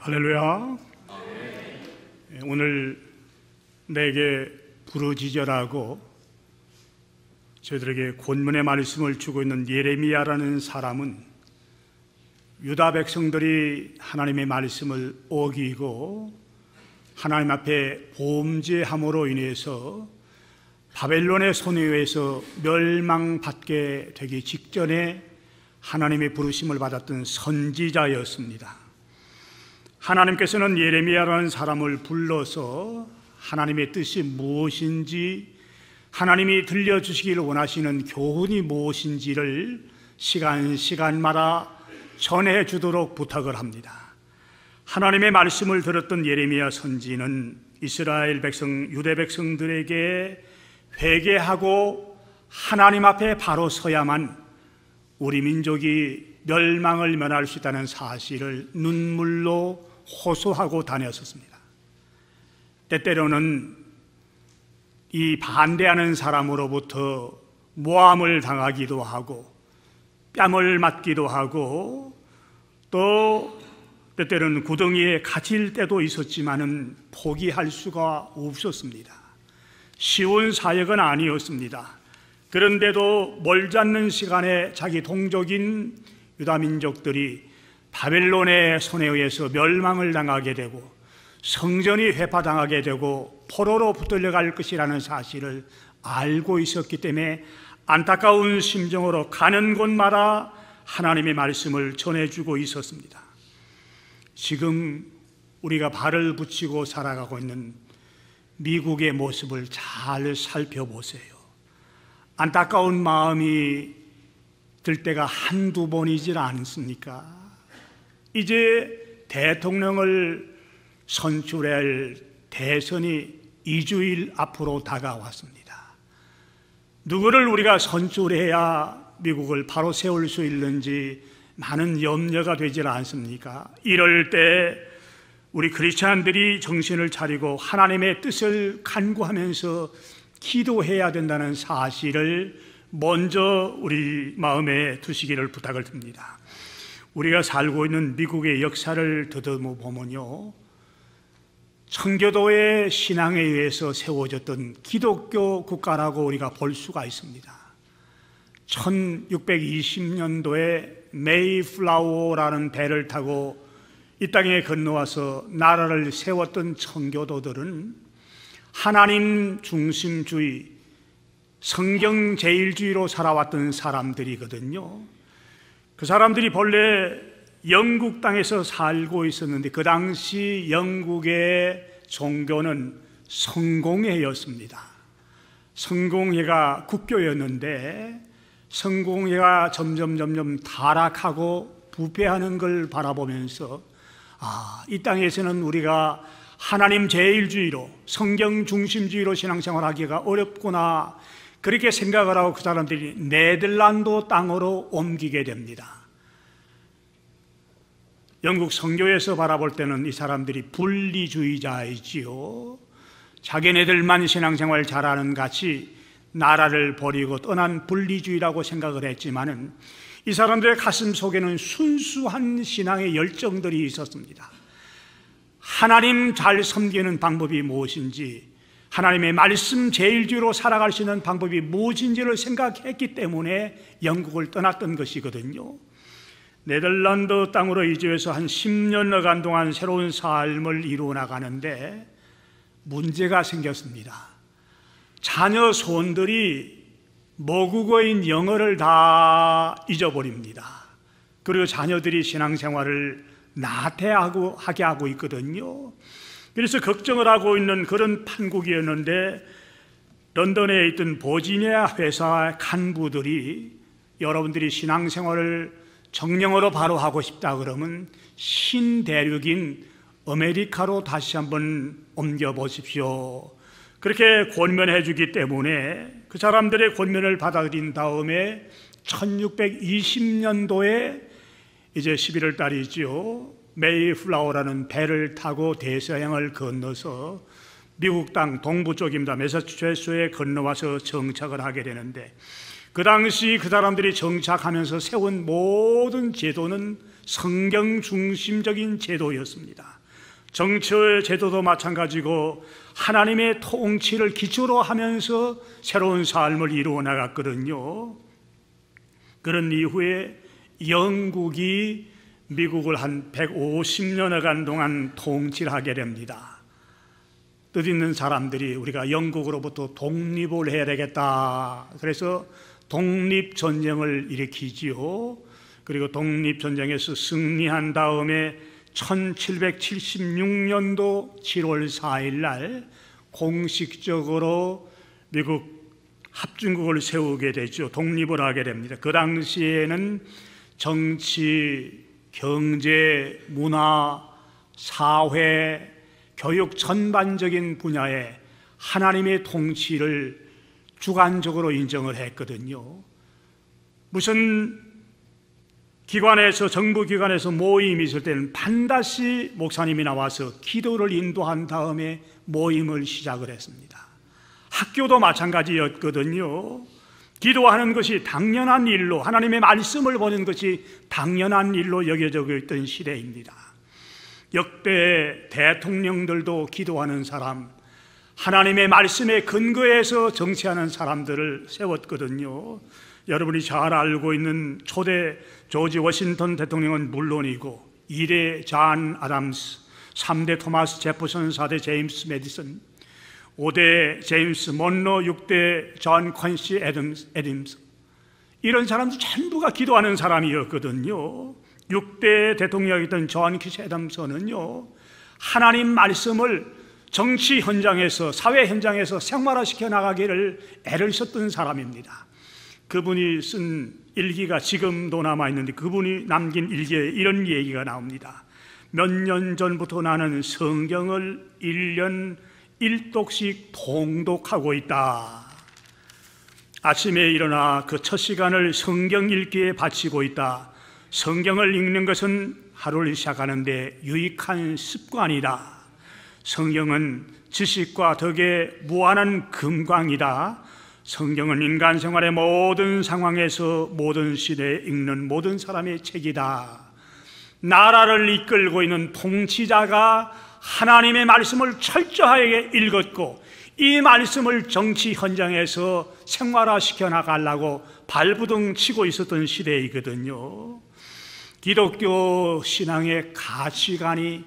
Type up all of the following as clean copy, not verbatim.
할렐루야. 오늘 내게 부르짖으라고 저희들에게 권면의 말씀을 주고 있는 예레미야라는 사람은 유다 백성들이 하나님의 말씀을 어기고 하나님 앞에 범죄함으로 인해서 바벨론의 손에 의해서 멸망받게 되기 직전에 하나님의 부르심을 받았던 선지자였습니다. 하나님께서는 예레미야라는 사람을 불러서 하나님의 뜻이 무엇인지, 하나님이 들려주시길 원하시는 교훈이 무엇인지를 시간마다 전해주도록 부탁을 합니다. 하나님의 말씀을 들었던 예레미야 선지는 이스라엘 백성, 유대 백성들에게 회개하고 하나님 앞에 바로 서야만 우리 민족이 멸망을 면할 수 있다는 사실을 눈물로 호소하고 다녔었습니다. 때때로는 이 반대하는 사람으로부터 모함을 당하기도 하고 뺨을 맞기도 하고 또 때때로는 구덩이에 갇힐 때도 있었지만은 포기할 수가 없었습니다. 쉬운 사역은 아니었습니다. 그런데도 멀지 않는 시간에 자기 동족인 유다 민족들이 바벨론의 손에 의해서 멸망을 당하게 되고 성전이 회파당하게 되고 포로로 붙들려갈 것이라는 사실을 알고 있었기 때문에 안타까운 심정으로 가는 곳마다 하나님의 말씀을 전해주고 있었습니다. 지금 우리가 발을 붙이고 살아가고 있는 미국의 모습을 잘 살펴보세요. 안타까운 마음이 들 때가 한두 번이질 않습니까? 이제 대통령을 선출할 대선이 2주일 앞으로 다가왔습니다. 누구를 우리가 선출해야 미국을 바로 세울 수 있는지 많은 염려가 되질 않습니까? 이럴 때 우리 크리스찬들이 정신을 차리고 하나님의 뜻을 간구하면서 기도해야 된다는 사실을 먼저 우리 마음에 두시기를 부탁을 드립니다. 우리가 살고 있는 미국의 역사를 더듬어 보면요, 청교도의 신앙에 의해서 세워졌던 기독교 국가라고 우리가 볼 수가 있습니다. 1620년도에 메이플라워라는 배를 타고 이 땅에 건너와서 나라를 세웠던 청교도들은 하나님 중심주의, 성경 제일주의로 살아왔던 사람들이거든요. 그 사람들이 본래 영국 땅에서 살고 있었는데 그 당시 영국의 종교는 성공회였습니다. 성공회가 국교였는데 성공회가 점점 타락하고 부패하는 걸 바라보면서 이 땅에서는 우리가 하나님 제일주의로 성경 중심주의로 신앙생활하기가 어렵구나, 그렇게 생각을 하고 그 사람들이 네덜란드 땅으로 옮기게 됩니다. 영국 선교에서 바라볼 때는 이 사람들이 분리주의자이지요. 자기네들만 신앙생활 잘하는 같이 나라를 버리고 떠난 분리주의라고 생각을 했지만은 이 사람들의 가슴 속에는 순수한 신앙의 열정들이 있었습니다. 하나님 잘 섬기는 방법이 무엇인지, 하나님의 말씀 제일주의로 살아갈 수 있는 방법이 무엇인지를 생각했기 때문에 영국을 떠났던 것이거든요. 네덜란드 땅으로 이주해서 한 10년여간 동안 새로운 삶을 이루어 나가는데 문제가 생겼습니다. 자녀 손들이 모국어인 영어를 다 잊어버립니다. 그리고 자녀들이 신앙생활을 나태하게 하고 있거든요. 그래서 걱정을 하고 있는 그런 판국이었는데 런던에 있던 버지니아 회사 간부들이 여러분들이 신앙생활을 정령으로 바로 하고 싶다 그러면 신대륙인 아메리카로 다시 한번 옮겨보십시오, 그렇게 권면해 주기 때문에 그 사람들의 권면을 받아들인 다음에 1620년도에 이제 11월 달이지요, 메이플라워라는 배를 타고 대서양을 건너서 미국 땅 동부 쪽입니다. 매사추세츠에 건너와서 정착을 하게 되는데 그 당시 그 사람들이 정착하면서 세운 모든 제도는 성경 중심적인 제도였습니다. 정치의 제도도 마찬가지고 하나님의 통치를 기초로 하면서 새로운 삶을 이루어 나갔거든요. 그런 이후에 영국이 미국을 한 150년여간 동안 통치를 하게 됩니다. 뜻있는 사람들이 우리가 영국으로부터 독립을 해야 되겠다, 그래서 독립전쟁을 일으키지요. 그리고 독립전쟁에서 승리한 다음에 1776년도 7월 4일 날 공식적으로 미국 합중국을 세우게 되죠. 독립을 하게 됩니다. 그 당시에는 정치, 경제, 문화, 사회, 교육 전반적인 분야에 하나님의 통치를 주관적으로 인정을 했거든요. 무슨 기관에서, 정부 기관에서 모임이 있을 때는 반드시 목사님이 나와서 기도를 인도한 다음에 모임을 시작을 했습니다. 학교도 마찬가지였거든요. 기도하는 것이 당연한 일로, 하나님의 말씀을 보는 것이 당연한 일로 여겨져 있던 시대입니다. 역대 대통령들도 기도하는 사람, 하나님의 말씀에 근거해서 정치하는 사람들을 세웠거든요. 여러분이 잘 알고 있는 초대 조지 워싱턴 대통령은 물론이고 2대 잔 아담스, 3대 토마스 제퍼슨, 4대 제임스 메디슨, 5대 제임스 먼로, 6대 존 퀀시 애덤스, 이런 사람들 전부가 기도하는 사람이었거든요. 6대 대통령이었던 존 퀴시 애덤스는요, 하나님 말씀을 정치 현장에서, 사회 현장에서 생활화시켜 나가기를 애를 썼던 사람입니다. 그분이 쓴 일기가 지금도 남아있는데, 그분이 남긴 일기에 이런 얘기가 나옵니다. 몇 년 전부터 나는 성경을 1년 1독씩 통독하고 있다. 아침에 일어나 그 첫 시간을 성경 읽기에 바치고 있다. 성경을 읽는 것은 하루를 시작하는데 유익한 습관이다. 성경은 지식과 덕의 무한한 금광이다. 성경은 인간 생활의 모든 상황에서, 모든 시대에 읽는 모든 사람의 책이다. 나라를 이끌고 있는 통치자가 하나님의 말씀을 철저하게 읽었고, 이 말씀을 정치 현장에서 생활화시켜 나가려고 발부둥 치고 있었던 시대이거든요. 기독교 신앙의 가치관이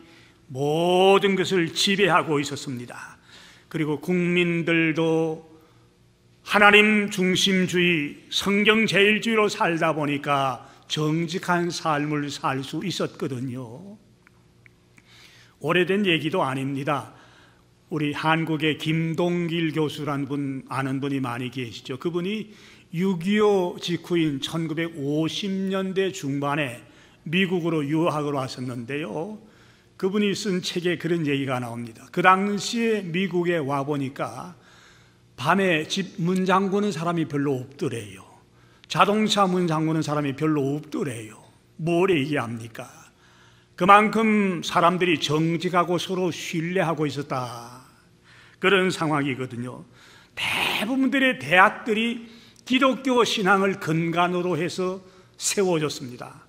모든 것을 지배하고 있었습니다. 그리고 국민들도 하나님 중심주의, 성경 제일주의로 살다 보니까 정직한 삶을 살 수 있었거든요. 오래된 얘기도 아닙니다. 우리 한국의 김동길 교수라는 분 아는 분이 많이 계시죠. 그분이 6.25 직후인 1950년대 중반에 미국으로 유학을 왔었는데요, 그분이 쓴 책에 그런 얘기가 나옵니다. 그 당시에 미국에 와보니까 밤에 집 문 잠그는 사람이 별로 없더래요. 자동차 문 잠그는 사람이 별로 없더래요. 뭘 얘기합니까? 그만큼 사람들이 정직하고 서로 신뢰하고 있었다, 그런 상황이거든요. 대부분들의 대학들이 기독교 신앙을 근간으로 해서 세워졌습니다.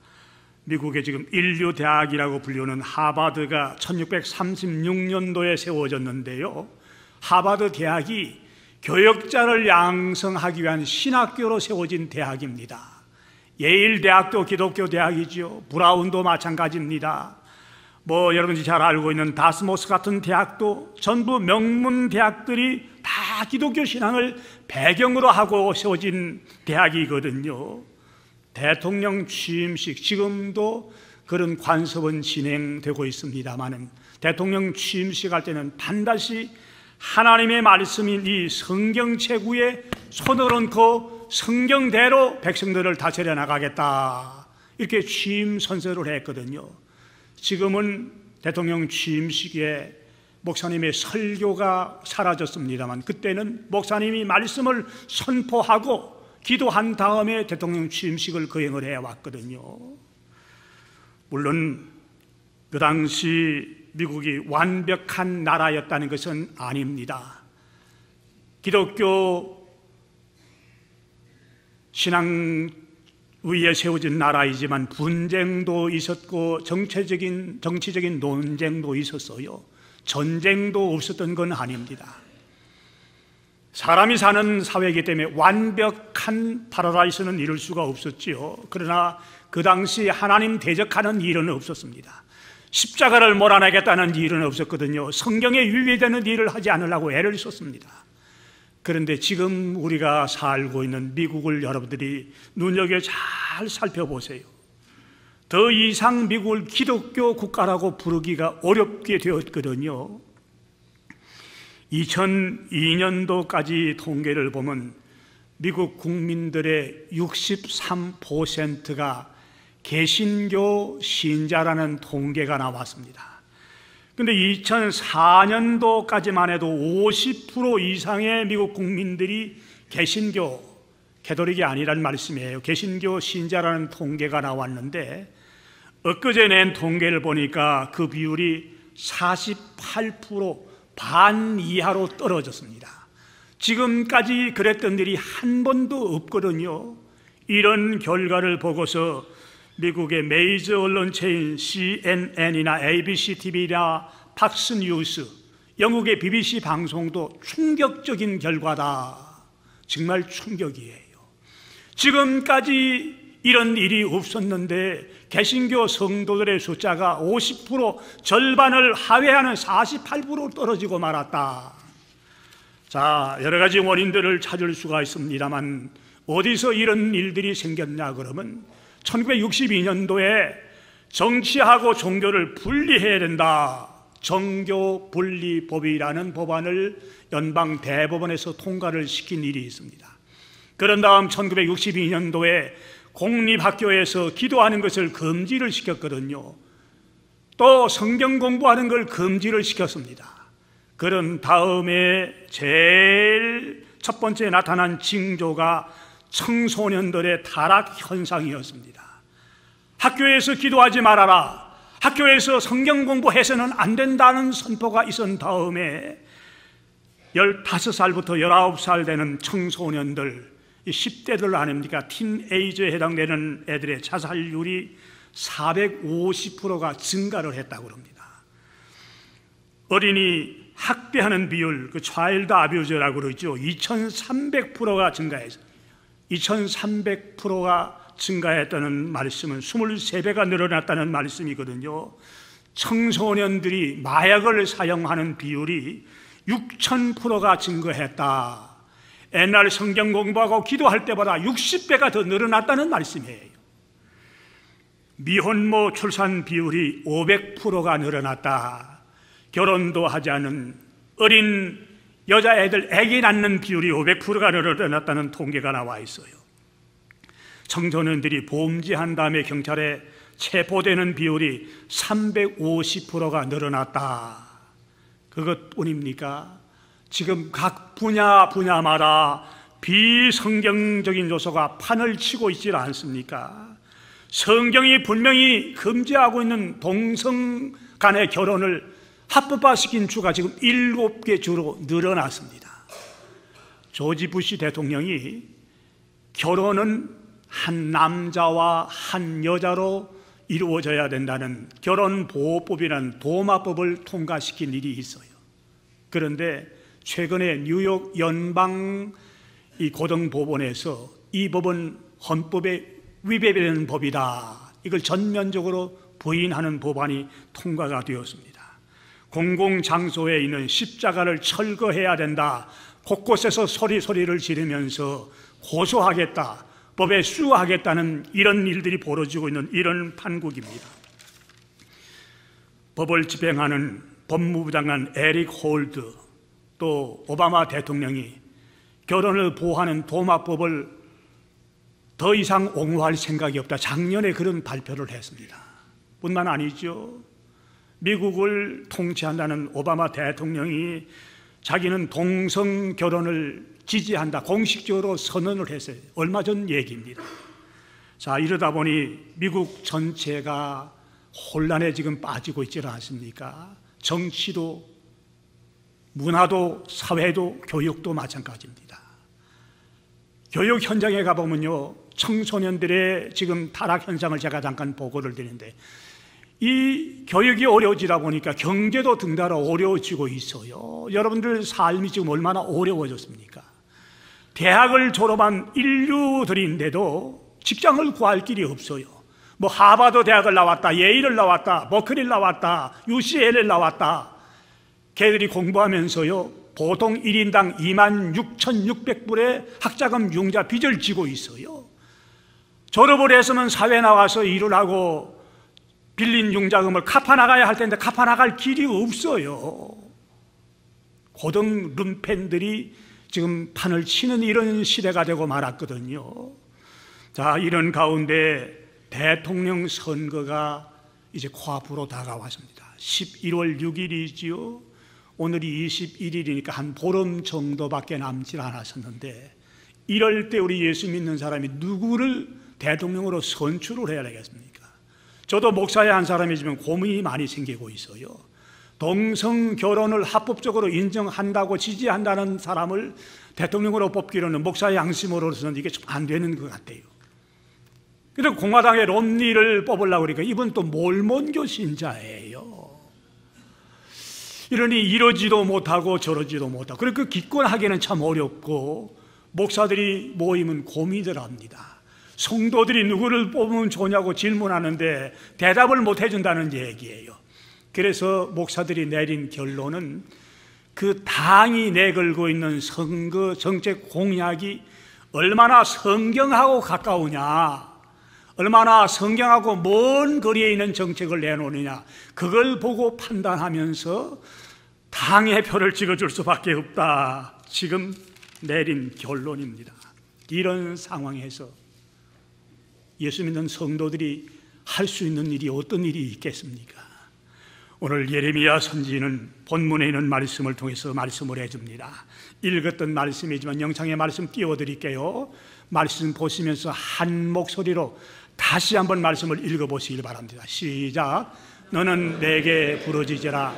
미국의 지금 인류대학이라고 불리는 하버드가 1636년도에 세워졌는데요, 하버드 대학이 교역자를 양성하기 위한 신학교로 세워진 대학입니다. 예일 대학도 기독교 대학이죠. 브라운도 마찬가지입니다. 여러분이 잘 알고 있는 다스모스 같은 대학도 전부 명문 대학들이 다 기독교 신앙을 배경으로 하고 세워진 대학이거든요. 대통령 취임식, 지금도 그런 관습은 진행되고 있습니다만, 대통령 취임식 할 때는 반드시 하나님의 말씀인 이 성경책 위에 손을 얹고 성경대로 백성들을 다스려 나가겠다, 이렇게 취임 선서를 했거든요. 지금은 대통령 취임식에 목사님의 설교가 사라졌습니다만, 그때는 목사님이 말씀을 선포하고 기도한 다음에 대통령 취임식을 거행을 해왔거든요. 물론 그 당시 미국이 완벽한 나라였다는 것은 아닙니다. 기독교 신앙 위에 세워진 나라이지만 분쟁도 있었고 정치적인 논쟁도 있었어요. 전쟁도 없었던 건 아닙니다. 사람이 사는 사회이기 때문에 완벽한 파라다이스는 이룰 수가 없었지요. 그러나 그 당시 하나님 대적하는 일은 없었습니다. 십자가를 몰아내겠다는 일은 없었거든요. 성경에 위배되는 일을 하지 않으려고 애를 썼습니다. 그런데 지금 우리가 살고 있는 미국을 여러분들이 눈여겨 잘 살펴보세요. 더 이상 미국을 기독교 국가라고 부르기가 어렵게 되었거든요. 2002년도까지 통계를 보면 미국 국민들의 63%가 개신교 신자라는 통계가 나왔습니다. 그런데 2004년도까지만 해도 50% 이상의 미국 국민들이 개토릭이 아니란 말씀이에요. 개신교 신자라는 통계가 나왔는데 엊그제 낸 통계를 보니까 그 비율이 48%, 반 이하로 떨어졌습니다. 지금까지 그랬던 일이 한 번도 없거든요. 이런 결과를 보고서 미국의 메이저 언론체인 CNN이나 ABC-TV나 팍스뉴스, 영국의 BBC 방송도 충격적인 결과다. 정말 충격이에요. 지금까지 이런 일이 없었는데 개신교 성도들의 숫자가 50%, 절반을 하회하는 48% 떨어지고 말았다. 자, 여러 가지 원인들을 찾을 수가 있습니다만 어디서 이런 일들이 생겼냐 그러면 1962년도에 정치하고 종교를 분리해야 된다. 정교분리법이라는 법안을 연방 대법원에서 통과를 시킨 일이 있습니다. 그런 다음 1962년도에 공립학교에서 기도하는 것을 금지를 시켰거든요. 또 성경 공부하는 걸 금지를 시켰습니다. 그런 다음에 제일 첫 번째 나타난 징조가 청소년들의 타락 현상이었습니다. 학교에서 기도하지 말아라, 학교에서 성경 공부해서는 안 된다는 선포가 있은 다음에 15살부터 19살 되는 청소년들, 10대들 아닙니까? 틴에이저에 해당되는 애들의 자살률이 450%가 증가를 했다고 합니다. 어린이 학대하는 비율, 그 차일드 아뷰저라고 그러죠. 2300%가 증가해서 2300%가 증가했다는 말씀은 23배가 늘어났다는 말씀이거든요. 청소년들이 마약을 사용하는 비율이 6000%가 증가했다. 옛날 성경 공부하고 기도할 때보다 60배가 더 늘어났다는 말씀이에요. 미혼모 출산 비율이 500%가 늘어났다. 결혼도 하지 않은 어린 여자애들 아기 낳는 비율이 500%가 늘어났다는 통계가 나와 있어요. 청소년들이 범죄한 다음에 경찰에 체포되는 비율이 350%가 늘어났다. 그것뿐입니까? 지금 각 분야마다 비성경적인 요소가 판을 치고 있지 않습니까? 성경이 분명히 금지하고 있는 동성 간의 결혼을 합법화시킨 주가 지금 7개 주로 늘어났습니다. 조지 부시 대통령이 결혼은 한 남자와 한 여자로 이루어져야 된다는 결혼보호법이라는 도마법을 통과시킨 일이 있어요. 그런데 최근에 뉴욕 연방 고등법원에서 이 법은 헌법에 위배되는 법이다, 이걸 전면적으로 부인하는 법안이 통과가 되었습니다. 공공장소에 있는 십자가를 철거해야 된다, 곳곳에서 소리를 지르면서 고소하겠다, 법에 수하겠다는 이런 일들이 벌어지고 있는 이런 판국입니다. 법을 집행하는 법무부 장관 에릭 홀드, 또 오바마 대통령이 결혼을 보호하는 도마법을 더 이상 옹호할 생각이 없다, 작년에 그런 발표를 했습니다. 뿐만 아니죠, 미국을 통치한다는 오바마 대통령이 자기는 동성 결혼을 지지한다, 공식적으로 선언을 했어요. 얼마 전 얘기입니다. 자, 이러다 보니 미국 전체가 혼란에 지금 빠지고 있지 않습니까? 정치도 문화도 사회도 교육도 마찬가지입니다. 교육 현장에 가보면요, 청소년들의 지금 타락 현상을 제가 잠깐 보고를 드리는데, 이 교육이 어려워지다 보니까 경제도 등달아 어려워지고 있어요. 여러분들 삶이 지금 얼마나 어려워졌습니까? 대학을 졸업한 인류들인데도 직장을 구할 길이 없어요. 뭐 하버드 대학을 나왔다, 예일을 나왔다, 버클리를 나왔다, UCL을 나왔다. 걔들이 공부하면서요, 보통 1인당 26,600불의 학자금 융자 빚을 지고 있어요. 졸업을 했으면 사회 나와서 일을 하고 빌린 융자금을 갚아나가야 할 텐데 갚아나갈 길이 없어요. 고등 lumpen들이 지금 판을 치는 이런 시대가 되고 말았거든요. 자, 이런 가운데 대통령 선거가 이제 코앞으로 다가왔습니다. 11월 6일이지요. 오늘이 21일이니까 한 보름 정도밖에 남지 않았었는데, 이럴 때 우리 예수 믿는 사람이 누구를 대통령으로 선출을 해야 되겠습니까? 저도 목사의 한 사람이지만 고민이 많이 생기고 있어요. 동성 결혼을 합법적으로 인정한다고 지지한다는 사람을 대통령으로 뽑기로는 목사의 양심으로서는 이게 좀 안 되는 것 같아요. 그래서 공화당의 롬니를 뽑으려고 그러니까 이분 또 몰몬교 신자예요. 이러니 이러지도 못하고 저러지도 못하고, 그리고 그 기권하기는 참 어렵고, 목사들이 모이면 고민을 합니다. 성도들이 누구를 뽑으면 좋냐고 질문하는데 대답을 못 해준다는 얘기예요. 그래서 목사들이 내린 결론은 그 당이 내걸고 있는 선거 정책 공약이 얼마나 성경하고 가까우냐, 얼마나 성경하고 먼 거리에 있는 정책을 내놓느냐, 그걸 보고 판단하면서 당의 표를 찍어줄 수밖에 없다. 지금 내린 결론입니다. 이런 상황에서 예수 믿는 성도들이 할 수 있는 일이 어떤 일이 있겠습니까? 오늘 예레미야 선지는 본문에 있는 말씀을 통해서 말씀을 해줍니다. 읽었던 말씀이지만 영상의 말씀 띄워드릴게요. 말씀 보시면서 한 목소리로 다시 한번 말씀을 읽어보시길 바랍니다. 시작. 너는 내게 부르짖으라.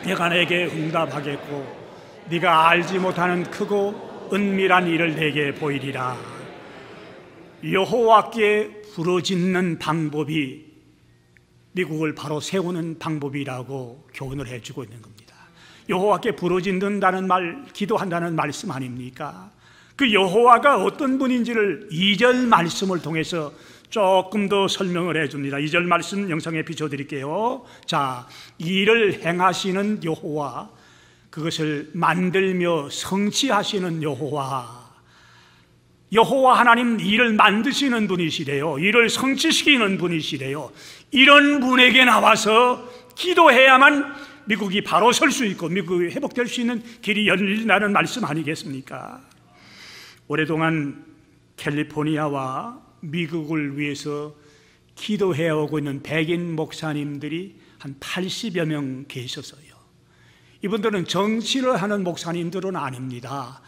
내가 내게 응답하겠고 네가 알지 못하는 크고 은밀한 일을 내게 보이리라. 여호와께 부르짖는 방법이 미국을 바로 세우는 방법이라고 교훈을 해주고 있는 겁니다. 여호와께 부르짖는다는 말, 기도한다는 말씀 아닙니까? 그 여호와가 어떤 분인지를 2절 말씀을 통해서 조금 더 설명을 해줍니다. 2절 말씀 영상에 비춰드릴게요. 자, 일을 행하시는 여호와, 그것을 만들며 성취하시는 여호와, 여호와 하나님 일을 만드시는 분이시래요. 일을 성취시키는 분이시래요. 이런 분에게 나와서 기도해야만 미국이 바로 설 수 있고 미국이 회복될 수 있는 길이 열린다는 말씀 아니겠습니까? 오랫동안 캘리포니아와 미국을 위해서 기도해오고 있는 백인 목사님들이 한 80여 명 계셨어요. 이분들은 정치를 하는 목사님들은 아닙니다.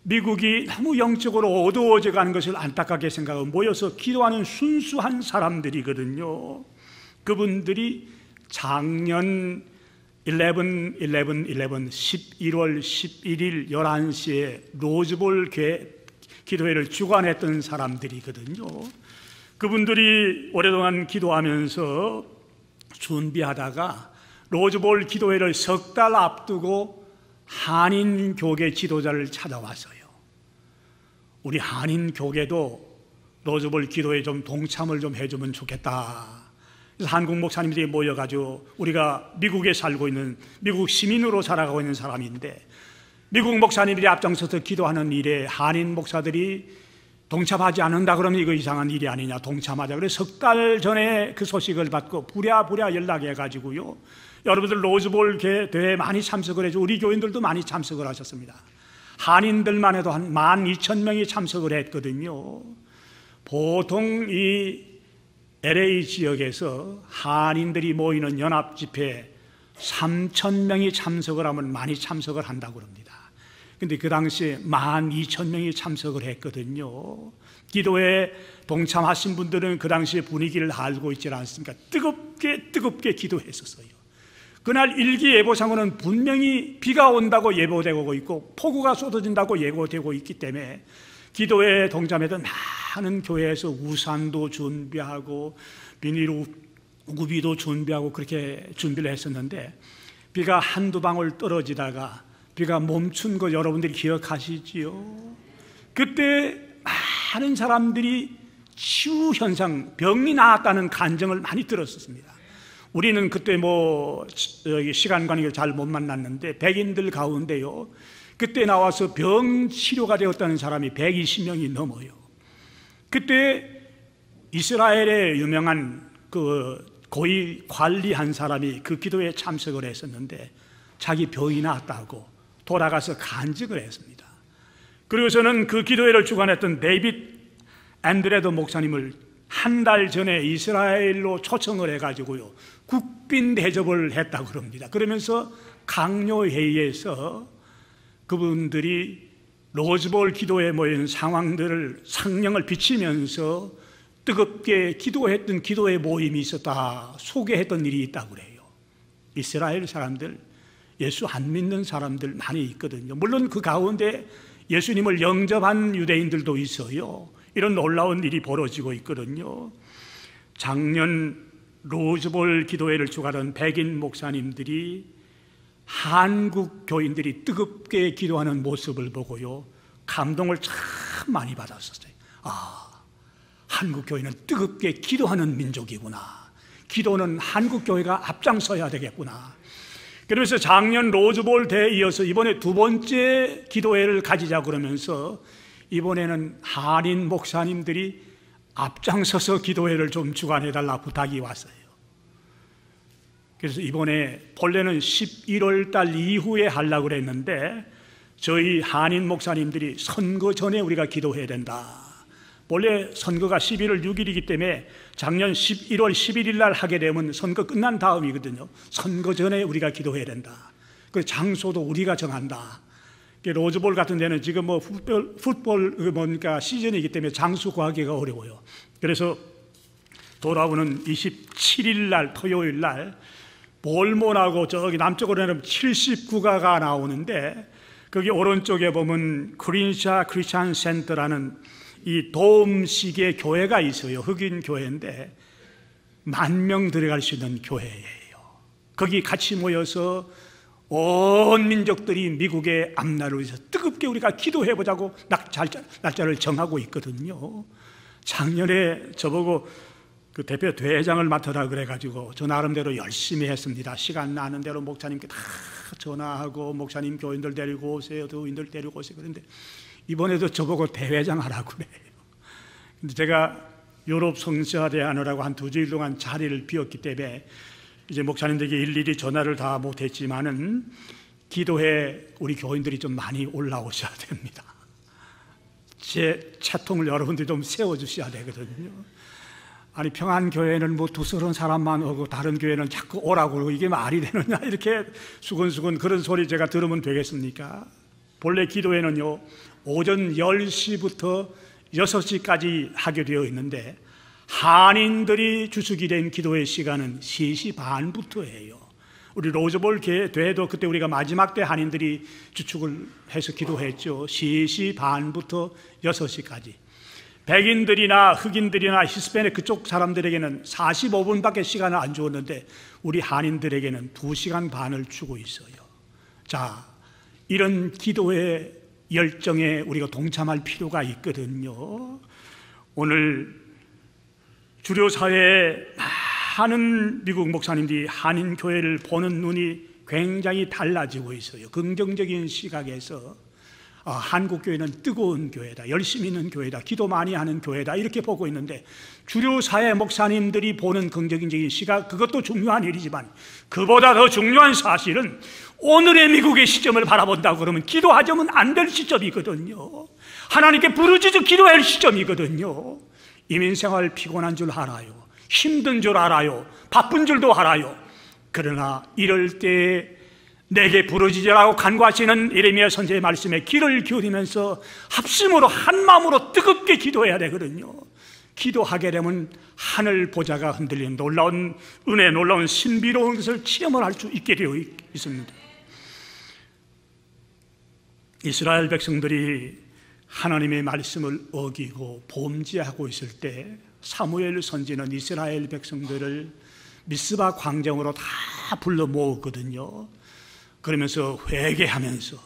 미국이 너무 영적으로 어두워져 가는 것을 안타깝게 생각하고 모여서 기도하는 순수한 사람들이거든요. 그분들이 작년 11월 11일 11시에 로즈볼 기도회를 주관했던 사람들이거든요. 그분들이 오랫동안 기도하면서 준비하다가 로즈볼 기도회를 석 달 앞두고 한인교계 지도자를 찾아왔어요. 우리 한인교계도 로즈볼 기도에 좀 동참을 좀 해주면 좋겠다. 그래서 한국 목사님들이 모여가지고, 우리가 미국에 살고 있는, 미국 시민으로 살아가고 있는 사람인데 미국 목사님들이 앞장서서 기도하는 일에 한인 목사들이 동참하지 않는다 그러면 이거 이상한 일이 아니냐, 동참하자. 그래서 석 달 전에 그 소식을 받고 부랴부랴 연락해가지고요, 여러분들 로즈볼 대회에 많이 참석을 해서 우리 교인들도 많이 참석을 하셨습니다. 한인들만 해도 한 12,000명이 참석을 했거든요. 보통 이 LA 지역에서 한인들이 모이는 연합집회에 3,000명이 참석을 하면 많이 참석을 한다고 합니다. 근데 그 당시에 12,000명이 참석을 했거든요. 기도에 동참하신 분들은 그 당시에 분위기를 알고 있지 않습니까? 뜨겁게 기도했었어요. 그날 일기예보상으로는 분명히 비가 온다고 예보되고 있고 폭우가 쏟아진다고 예고되고 있기 때문에 기도에 동참했던 많은 교회에서 우산도 준비하고 비닐 우비도 준비하고 그렇게 준비를 했었는데, 비가 한두 방울 떨어지다가 비가 멈춘 거 여러분들이 기억하시지요? 그때 많은 사람들이 치유 현상, 병이 나았다는 간증을 많이 들었었습니다. 우리는 그때 시간 관계를 잘 못 만났는데 백인들 가운데요, 그때 나와서 병 치료가 되었다는 사람이 120명이 넘어요. 그때 이스라엘의 유명한 그 고위 관리한 사람이 그 기도에 참석을 했었는데 자기 병이 나았다고 돌아가서 간증을 했습니다. 그리고 저는 그 기도회를 주관했던 데이빗 앤드레더 목사님을 한 달 전에 이스라엘로 초청을 해가지고요, 국빈 대접을 했다고 그럽니다. 그러면서 강요회의에서 그분들이 로즈볼 기도에 모인 상황들을 상명을 비치면서 뜨겁게 기도했던 기도의 모임이 있었다 소개했던 일이 있다고 그래요. 이스라엘 사람들, 예수 안 믿는 사람들 많이 있거든요. 물론 그 가운데 예수님을 영접한 유대인들도 있어요. 이런 놀라운 일이 벌어지고 있거든요. 작년 로즈볼 기도회를 주관하는 백인 목사님들이 한국 교인들이 뜨겁게 기도하는 모습을 보고요, 감동을 참 많이 받았었어요. 한국 교회는 뜨겁게 기도하는 민족이구나. 기도는 한국 교회가 앞장서야 되겠구나. 그러면서 작년 로즈볼 대회에 이어서 이번에 두 번째 기도회를 가지자 그러면서 이번에는 한인 목사님들이 앞장서서 기도회를 좀 주관해달라 부탁이 왔어요. 그래서 이번에 본래는 11월 달 이후에 하려고 그랬는데 저희 한인 목사님들이 선거 전에 우리가 기도해야 된다. 원래 선거가 11월 6일이기 때문에 작년 11월 11일 날 하게 되면 선거 끝난 다음이거든요. 선거 전에 우리가 기도해야 된다. 그 장소도 우리가 정한다. 로즈볼 같은 데는 지금 풋볼 시즌이기 때문에 장소 구하기가 어려워요. 그래서 돌아오는 27일 날 토요일 날 볼몬하고 저기 남쪽으로는 79가가 나오는데, 거기 오른쪽에 보면 크린샤 크리스찬 센터라는 이 도움식의 교회가 있어요. 흑인 교회인데 10,000명 들어갈 수 있는 교회예요. 거기 같이 모여서 온 민족들이 미국의 앞날을 위해서 뜨겁게 우리가 기도해보자고 날짜를 정하고 있거든요. 작년에 저보고 그 대표 대회장을 맡으라 그래가지고 저 나름대로 열심히 했습니다. 시간 나는 대로 목사님께 다 전화하고 목사님 교인들 데리고 오세요, 교인들 데리고 오세요. 그런데 이번에도 저보고 대회장 하라고 그래요. 근데 제가 유럽 성사대 하느라고 한 2주일 동안 자리를 비웠기 때문에 이제 목사님들에게 일일이 전화를 다 못했지만은 기도회 우리 교인들이 좀 많이 올라오셔야 됩니다. 제 차통을 여러분들이 좀 세워주셔야 되거든요. 아니 평안교회는 뭐 두서른 사람만 오고 다른 교회는 자꾸 오라고 그러고 이게 말이 되느냐, 이렇게 수근수근 그런 소리 제가 들으면 되겠습니까? 본래 기도회는요 오전 10시부터 6시까지 하게 되어 있는데 한인들이 주축이 된 기도회 시간은 3시 반부터 해요. 우리 로즈볼 대회도 그때 우리가 마지막 때 한인들이 주축을 해서 기도했죠. 3시 반부터 6시까지. 백인들이나 흑인들이나 히스패닉 그쪽 사람들에게는 45분밖에 시간을 안 주었는데 우리 한인들에게는 2시간 반을 주고 있어요. 자, 이런 기도의 열정에 우리가 동참할 필요가 있거든요. 오늘 주류 사회에 많은 미국 목사님들이 한인 교회를 보는 눈이 굉장히 달라지고 있어요. 긍정적인 시각에서 한국 교회는 뜨거운 교회다, 열심히 있는 교회다, 기도 많이 하는 교회다, 이렇게 보고 있는데 주류 사회 목사님들이 보는 긍정적인 시각, 그것도 중요한 일이지만 그보다 더 중요한 사실은 오늘의 미국의 시점을 바라본다고 그러면 기도하자면 안 될 시점이거든요. 하나님께 부르짖어 기도할 시점이거든요. 이민생활 피곤한 줄 알아요. 힘든 줄 알아요. 바쁜 줄도 알아요. 그러나 이럴 때 내게 부르짖으라고 간구하시는 예레미야 선지자의 말씀에 귀를 기울이면서 합심으로 한 마음으로 뜨겁게 기도해야 되거든요. 기도하게 되면 하늘 보좌가 흔들리는 놀라운 은혜, 놀라운 신비로운 것을 체험을 할 수 있게 되어 있습니다. 이스라엘 백성들이 하나님의 말씀을 어기고 범죄하고 있을 때 사무엘 선지는 이스라엘 백성들을 미스바 광장으로 다 불러 모으거든요. 그러면서 회개하면서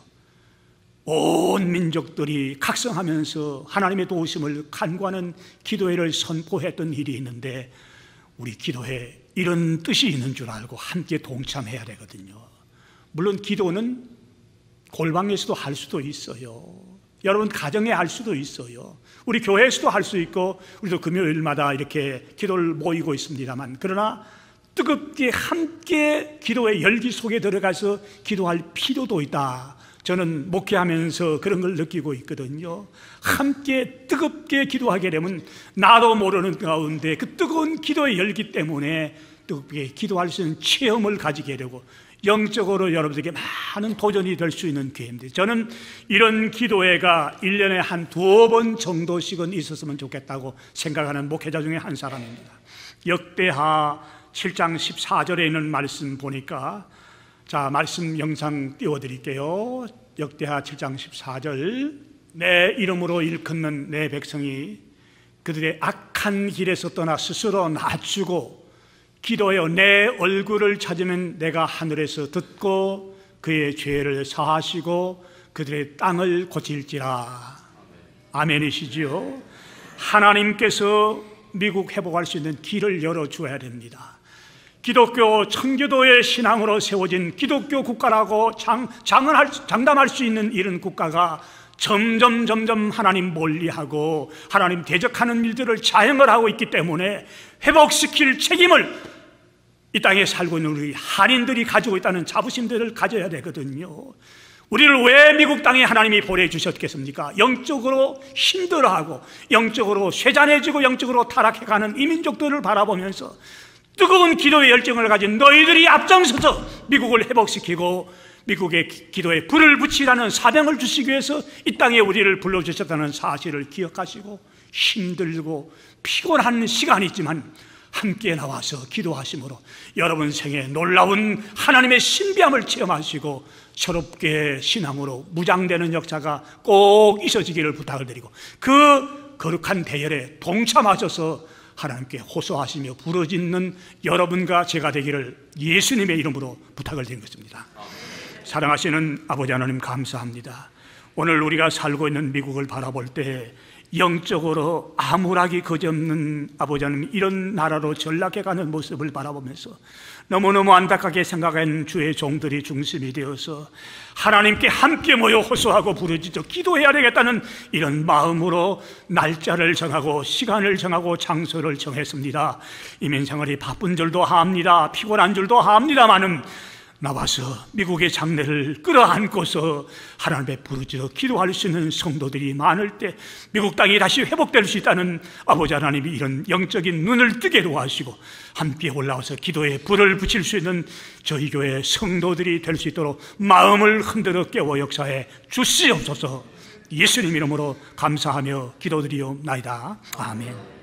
온 민족들이 각성하면서 하나님의 도우심을 간구하는 기도회를 선포했던 일이 있는데, 우리 기도회 이런 뜻이 있는 줄 알고 함께 동참해야 되거든요. 물론 기도는 골방에서도 할 수도 있어요. 여러분 가정에 할 수도 있어요. 우리 교회에서도 할 수 있고, 우리도 금요일마다 이렇게 기도를 모이고 있습니다만, 그러나 뜨겁게 함께 기도의 열기 속에 들어가서 기도할 필요도 있다. 저는 목회하면서 그런 걸 느끼고 있거든요. 함께 뜨겁게 기도하게 되면 나도 모르는 가운데 그 뜨거운 기도의 열기 때문에 뜨겁게 기도할 수 있는 체험을 가지게 되고, 영적으로 여러분들에게 많은 도전이 될 수 있는 기회입니다. 저는 이런 기도회가 1년에 한 2번 정도씩은 있었으면 좋겠다고 생각하는 목회자 중에 한 사람입니다. 역대하 7장 14절에 있는 말씀 보니까, 자, 말씀 영상 띄워드릴게요. 역대하 7장 14절. 내 이름으로 일컫는 내 백성이 그들의 악한 길에서 떠나 스스로 낮추고 기도하여 내 얼굴을 찾으면 내가 하늘에서 듣고 그의 죄를 사하시고 그들의 땅을 고칠지라. 아멘이시지요? 하나님께서 미국 회복할 수 있는 길을 열어줘야 됩니다. 기독교 청교도의 신앙으로 세워진 기독교 국가라고 장담할 수 있는 이런 국가가 점점 하나님 멀리하고 하나님 대적하는 일들을 자행을 하고 있기 때문에 회복시킬 책임을 이 땅에 살고 있는 우리 한인들이 가지고 있다는 자부심들을 가져야 되거든요. 우리를 왜 미국 땅에 하나님이 보내주셨겠습니까? 영적으로 힘들어하고 영적으로 쇠잔해지고 영적으로 타락해가는 이 민족들을 바라보면서 뜨거운 기도의 열정을 가진 너희들이 앞장서서 미국을 회복시키고 미국의 기도에 불을 붙이라는 사명을 주시기 위해서 이 땅에 우리를 불러주셨다는 사실을 기억하시고, 힘들고 피곤한 시간이 있지만 함께 나와서 기도하심으로 여러분 생에 놀라운 하나님의 신비함을 체험하시고 새롭게 신앙으로 무장되는 역사가 꼭 있어지기를 부탁을 드리고, 그 거룩한 대열에 동참하셔서 하나님께 호소하시며 부르짖는 여러분과 제가 되기를 예수님의 이름으로 부탁을 드린 것입니다. 사랑하시는 아버지 하나님, 감사합니다. 오늘 우리가 살고 있는 미국을 바라볼 때 영적으로 암울하기 그지없는 아버지 하나님, 이런 나라로 전락해가는 모습을 바라보면서 너무너무 안타깝게 생각한 주의 종들이 중심이 되어서 하나님께 함께 모여 호소하고 부르짖어 기도해야 되겠다는 이런 마음으로 날짜를 정하고 시간을 정하고 장소를 정했습니다. 이민생활이 바쁜 줄도 합니다. 피곤한 줄도 합니다만은 나와서 미국의 장래를 끌어안고서 하나님의 부르짖어 기도할 수 있는 성도들이 많을 때 미국 땅이 다시 회복될 수 있다는 아버지 하나님이 이런 영적인 눈을 뜨게 도와주시고 함께 올라와서 기도에 불을 붙일 수 있는 저희 교회 성도들이 될 수 있도록 마음을 흔들어 깨워 역사해 주시옵소서. 예수님 이름으로 감사하며 기도드리옵나이다. 아멘.